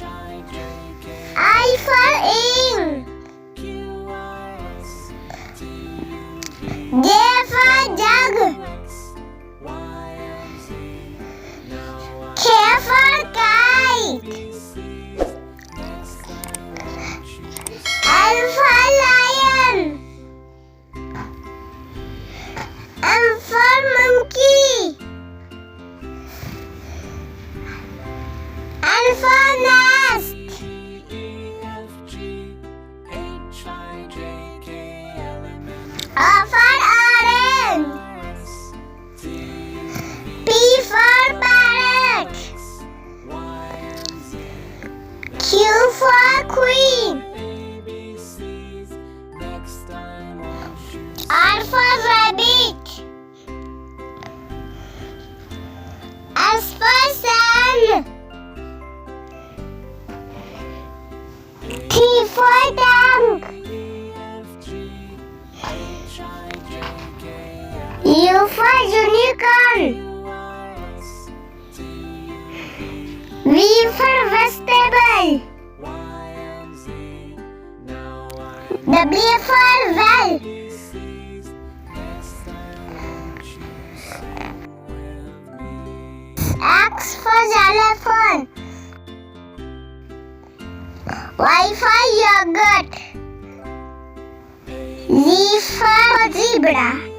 I for ink. J for jug. K for kite. L for lion. M for monkey. N for nest. O for orange. P for parrot. Q for queen. R for rabbit. S for sun. T for tank. U for unicorn. V for vegetable. W for well. X for xylophone. Y for yogurt. Z for zebra.